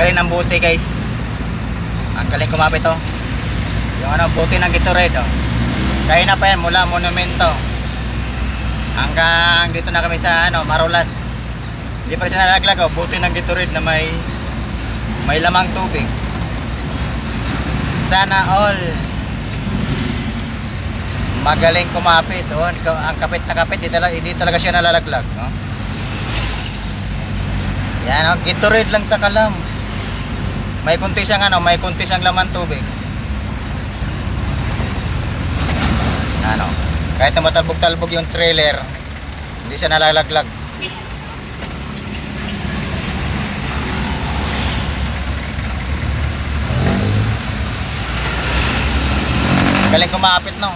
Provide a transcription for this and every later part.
galing ng buti guys. Ang galing kumapit oh. Yung ano, buti ng Gatorade oh. Kaya na pa yan mula Monumento hanggang dito na kami sa ano, Marulas. Hindi pa rin siya nalaglag oh. Buti ng Gatorade na may lamang tubig. Sana all magaling kumapit oh. Ang kapit na kapit, hindi talaga siya nalalaglag no? Yan oh, Gatorade lang sa kalam. May kunti siyang ano, may kunti siyang laman tubig. Ano, kahit na matalbog-talbog yung trailer, hindi siya nalalaglag. Galing kumapit no.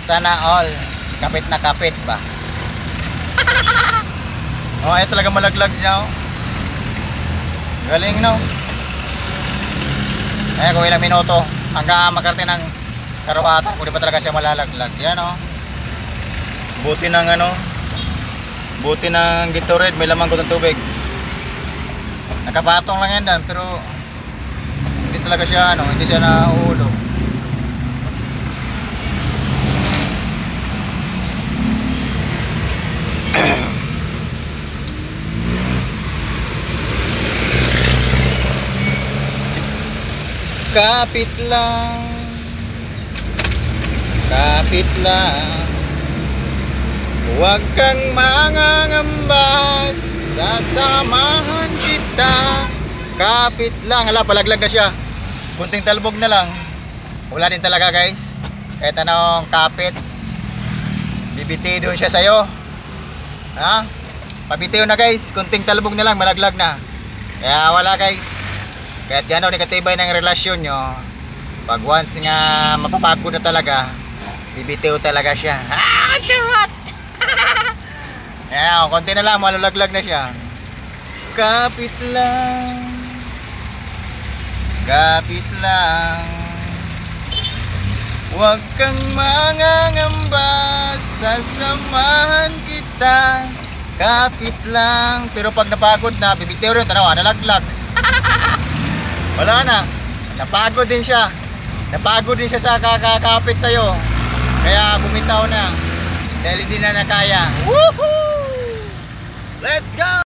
Sana all kapit na kapit ba. Oh, ay talaga malaglag niya oh. Galing no. Eh kung ilang minuto hanggang makarating ng Karuhatan, kung di pa talaga siya malalaglag. Yan oh. Buti ng ano, buti ng Gatorade, may lamang gutong tubig. Nakapatong lang yan dan, pero hindi talaga siya ano, hindi siya nauulog. Kapit lang, kapit lang, huwag kang mangangamba, sasamahan kita. Kapit lang. Hala, palaglag na siya. Kunting talbog na lang. Wala din talaga guys. Kahit anong kapit, bibitido siya sa'yo. Ha? Pabitiyo na guys. Kunting talbog na lang, malaglag na. Kaya wala guys. Kahit yan o, negatibay ng relasyon nyo, pag once nga mapapagod na talaga, bibitiw talaga siya. Ah, charot! Yan o, konti na lang, malalaglag na siya. Kapit lang, kapit lang, huwag kang mangangamba, sasamahan kita. Kapit lang. Pero pag napagod na, bibitiw rin, tanawa, nalaglag. Wala na. Napagod din siya. Napagod din siya sa kakakapit sa'yo. Kaya bumitaw na. Dahil hindi na nakaya. Woohoo! Let's go!